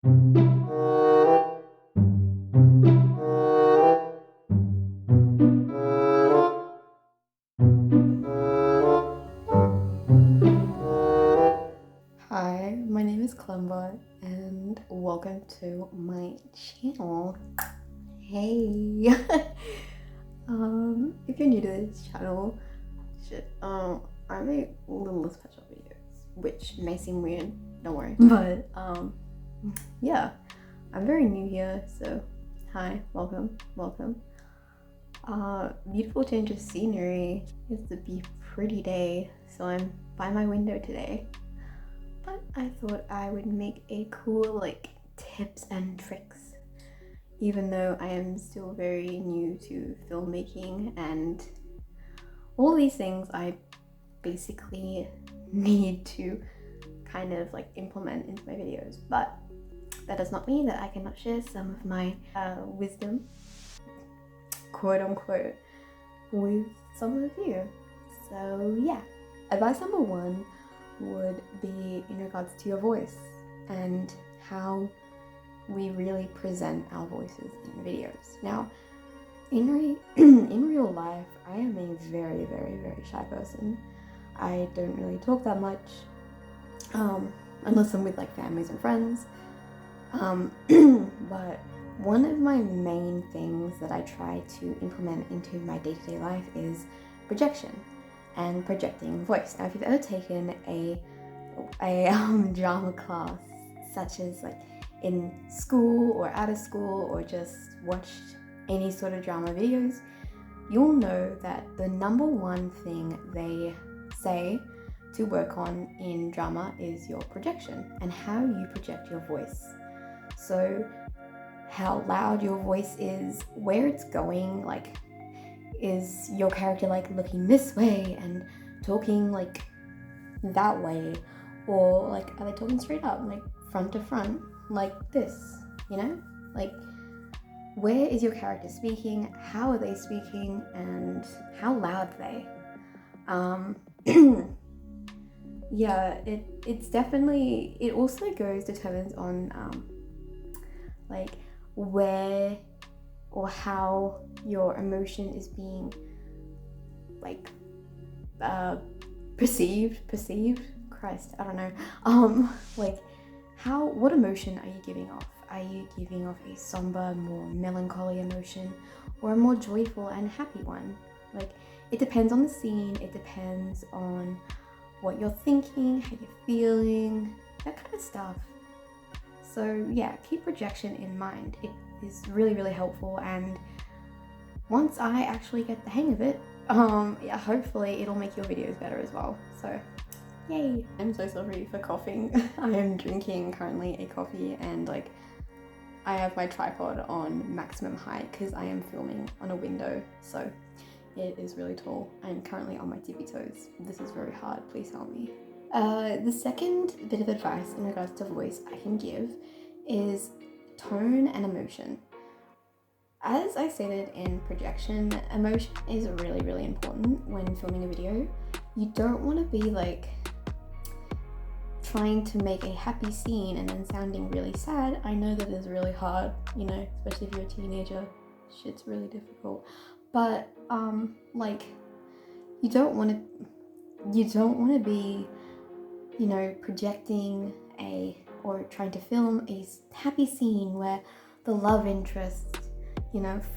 Hi, my name is Clemba and welcome to my channel. Hey! If you're new to this channel, I make little special videos, which may seem weird, don't worry. But yeah, I'm very new here, so hi, welcome. Beautiful change of scenery. It's a pretty day, so I'm by my window today. But I thought I would make a cool tips and tricks, even though I am still very new to filmmaking and all these things I basically need to kind of implement into my videos. But that does not mean that I cannot share some of my wisdom, quote unquote, with some of you. So yeah, advice number one would be in regards to your voice and how we really present our voices in videos. Now, in real life, I am a very, very, very shy person. I don't really talk that much, unless I'm with families and friends. But one of my main things that I try to implement into my day-to-day life is projection and projecting voice. Now, if you've ever taken a drama class, such as in school or out of school, or just watched any sort of drama videos, you'll know that the number one thing they say to work on in drama is your projection and how you project your voice. So how loud your voice is, where it's going, is your character looking this way and talking that way, or are they talking straight up, front to front, like this, you know? Where is your character speaking, how are they speaking, and how loud are they? Yeah, it's definitely, it also determines on where or how your emotion is being perceived. Christ, I don't know. What emotion are you giving off? Are you giving off a somber, more melancholy emotion, or a more joyful and happy one? It depends on the scene, it depends on what you're thinking, how you're feeling, that kind of stuff. So yeah, keep projection in mind. It is really, really helpful, and once I actually get the hang of it, yeah, hopefully it'll make your videos better as well. So yay! I'm so sorry for coughing. I am drinking currently a coffee, and I have my tripod on maximum height because I am filming on a window, so it is really tall. I am currently on my tippy toes. This is very hard, please help me. The second bit of advice in regards to voice I can give is tone and emotion. As I stated in projection, emotion is really, really important when filming a video. You don't want to be trying to make a happy scene and then sounding really sad. I know that is really hard, especially if you're a teenager. Shit's really difficult. But you don't want to be projecting or trying to film a happy scene where the love interest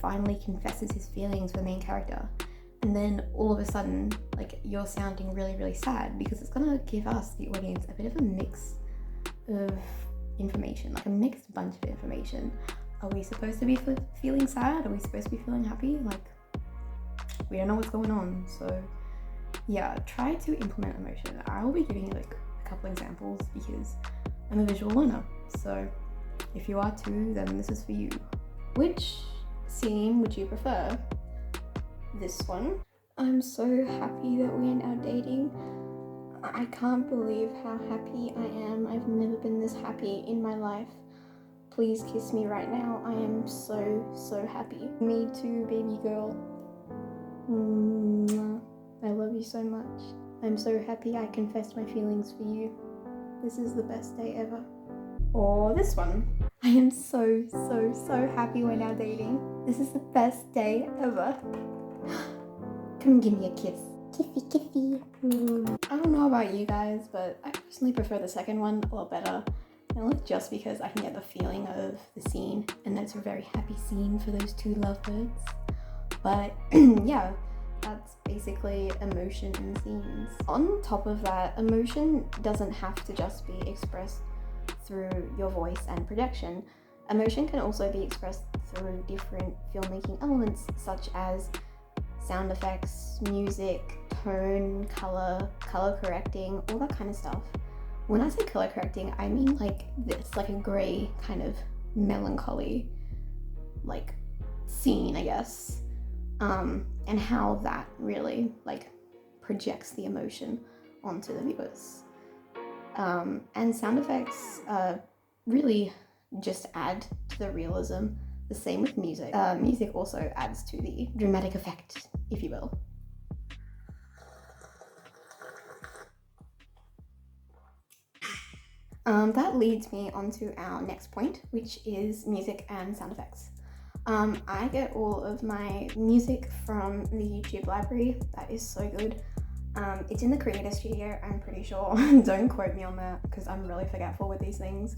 finally confesses his feelings for the main character, and then all of a sudden you're sounding really, really sad, because it's gonna give us, the audience, a bit of a mix of information, a mixed bunch of information. Are we supposed to be feeling sad? Are we supposed to be feeling happy? We don't know what's going on. So yeah, try to implement emotion. I will be giving you a couple examples because I'm a visual learner. So if you are too, then this is for you. Which scene would you prefer? This one. I'm so happy that we are now dating. I can't believe how happy I am. I've never been this happy in my life. Please kiss me right now. I am so, so happy. Me too, baby girl. I love you so much. I'm so happy I confessed my feelings for you. This is the best day ever. or this one. I am so happy we're now dating. This is the best day ever. Come give me a kiss. Kissy kissy. I don't know about you guys, but I personally prefer the second one a lot better. And just because I can get the feeling of the scene, and it's a very happy scene for those two lovebirds. But yeah, that's basically emotion in scenes. On top of that, emotion doesn't have to just be expressed through your voice and projection. Emotion can also be expressed through different filmmaking elements such as sound effects, music, tone, color correcting, all that kind of stuff. When I say color correcting, I mean like this, like a gray kind of melancholy like scene, I guess. And how that really like projects the emotion onto the viewers. And sound effects really just add to the realism. The same with music. Music also adds to the dramatic effect, if you will. That leads me onto our next point, which is music and sound effects. I get all of my music from the YouTube library. That is so good. It's in the Creator Studio, I'm pretty sure. Don't quote me on that because I'm really forgetful with these things.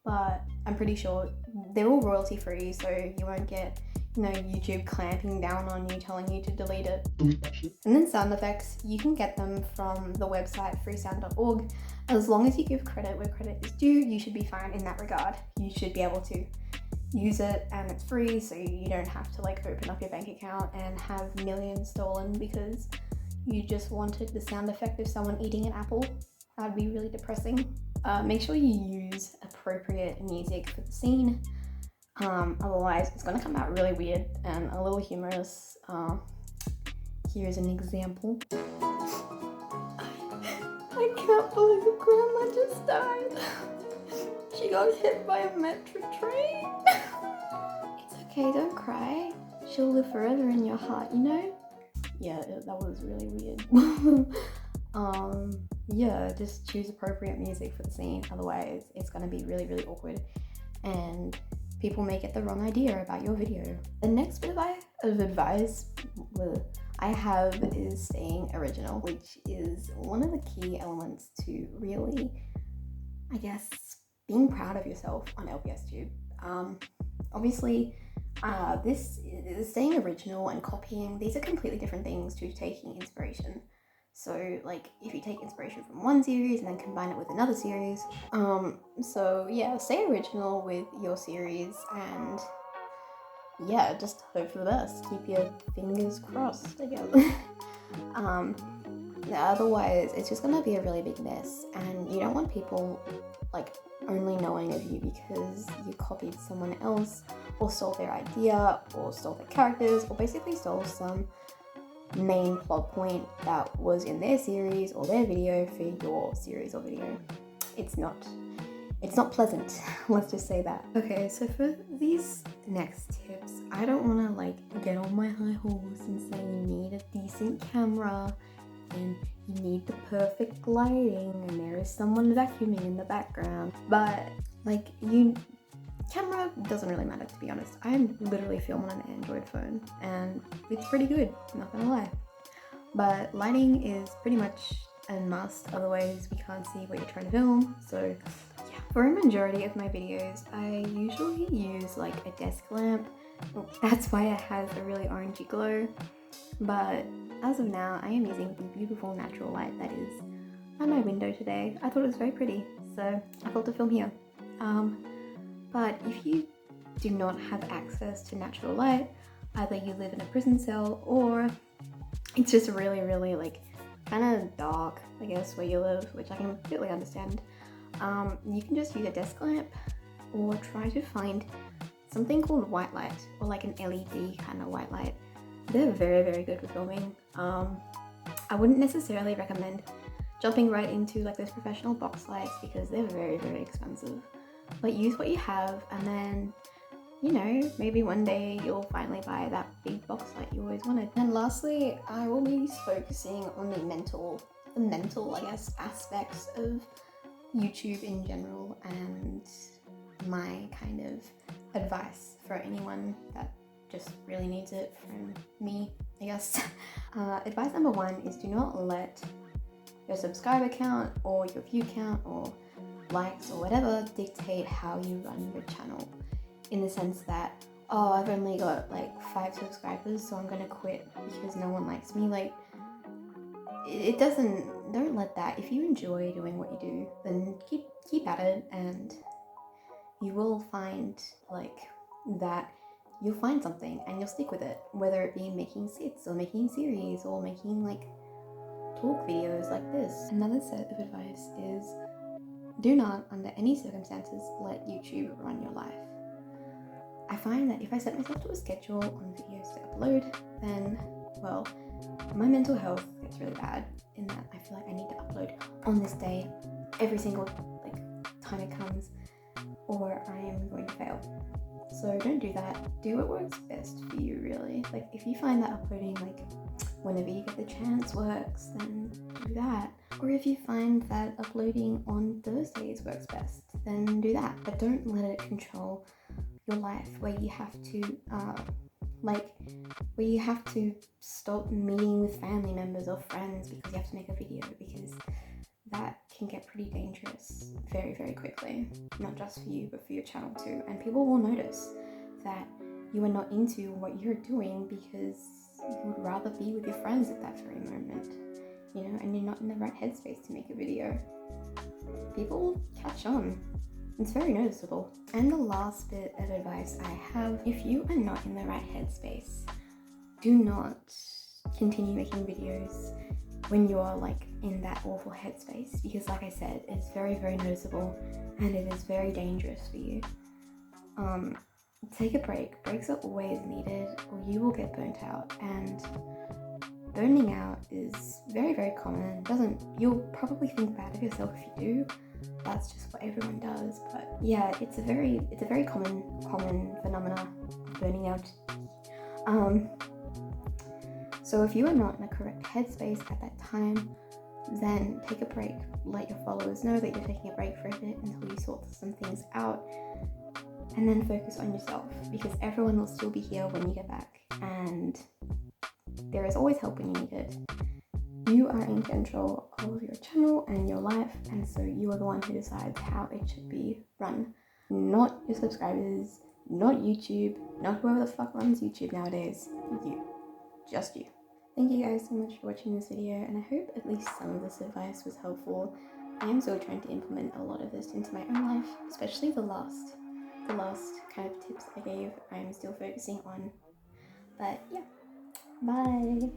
But I'm pretty sure they're all royalty free, so you won't get, YouTube clamping down on you telling you to delete it. And then sound effects, you can get them from the website freesound.org. As long as you give credit where credit is due, you should be fine in that regard. You should be able to use it and it's free, so you don't have to like open up your bank account and have millions stolen because you just wanted the sound effect of someone eating an apple. That'd be really depressing. Make sure you use appropriate music for the scene. Otherwise it's gonna come out really weird and a little humorous. Here's an example. I can't believe Grandma just died. She got hit by a metro train. It's okay, don't cry. She'll live forever in your heart, Yeah, that was really weird. Yeah, just choose appropriate music for the scene, otherwise it's gonna be really awkward and people may get the wrong idea about your video. The next bit of advice I have is staying original, which is one of the key elements to really, I guess, being proud of yourself on LPStube. Obviously, this is staying original and copying. These are completely different things to taking inspiration. So like if you take inspiration from one series and then combine it with another series. So yeah, stay original with your series and yeah, just hope for the best. Keep your fingers crossed, I guess. Otherwise it's just gonna be a really big mess and you don't want people like only knowing of you because you copied someone else or stole their idea or stole their characters or basically stole some main plot point that was in their series or their video for your series or video. It's not pleasant. Let's just say that. Okay, so for these next tips, I don't want to like get on my high horse and say you need a decent camera and you need the perfect lighting and there is someone vacuuming in the background, but like camera doesn't really matter, to be honest. I'm literally filming on an Android phone and it's pretty good, not gonna lie. But lighting is pretty much a must, otherwise we can't see what you're trying to film. So yeah, for a majority of my videos, I usually use like a desk lamp. That's why it has a really orangey glow. But as of now, I am using the beautiful natural light that is on my window today. I thought it was very pretty, so I thought to film here. But if you do not have access to natural light, either you live in a prison cell or it's just really like kind of dark, I guess, where you live, which I can completely understand, you can just use a desk lamp or try to find something called white light or like an LED kind of white light. They're very good for filming. I wouldn't necessarily recommend jumping right into like those professional box lights because they're very expensive. But use what you have and then, maybe one day you'll finally buy that big box light you always wanted. And lastly, I will be focusing on the mental, I guess, aspects of YouTube in general and my kind of advice for anyone that just really needs it from me, I guess. Advice number 1 is do not let your subscriber count or your view count or likes or whatever dictate how you run your channel, in the sense that, oh, I've only got like 5 subscribers, so I'm gonna quit because no one likes me. Like, it doesn't, don't let that. If you enjoy doing what you do, then keep at it, and you will find like that you'll find something and you'll stick with it, whether it be making skits or making series or making like talk videos like this. Another set of advice is do not, under any circumstances, let YouTube run your life. I find that if I set myself to a schedule on videos to upload, then, well, my mental health gets really bad in that I feel like I need to upload on this day every single like time it comes, or I am going to fail. So don't do that. Do what works best for you, really. Like, if you find that uploading like whenever you get the chance works, then do that. Or if you find that uploading on Thursdays works best, then do that. But don't let it control your life, where you have to stop meeting with family members or friends because you have to make a video, because that can get pretty dangerous very, very quickly. Not just for you, but for your channel too. And people will notice that you are not into what you're doing because you would rather be with your friends at that very moment, you know, and you're not in the right headspace to make a video. People will catch on. It's very noticeable. And the last bit of advice I have, if you are not in the right headspace, do not continue making videos when you are like in that awful headspace, because like I said, it's very, very noticeable and it is very dangerous for you. Take a break. Breaks are always needed, or you will get burnt out, and burning out is very, very common. You'll probably think bad of yourself if you do. That's just what everyone does. But yeah, it's a very common phenomena of burning out. So if you are not in the correct headspace at that time, then take a break. Let your followers know that you're taking a break for a bit until you sort some things out, and then focus on yourself, because everyone will still be here when you get back, and there is always help when you need it. You are in control of your channel and your life, and so you are the one who decides how it should be run. Not your subscribers, not YouTube, not whoever the fuck runs YouTube nowadays. You. Just you. Thank you guys so much for watching this video, and I hope at least some of this advice was helpful. I am still trying to implement a lot of this into my own life, especially the last kind of tips I gave. I'm still focusing on. But yeah, bye.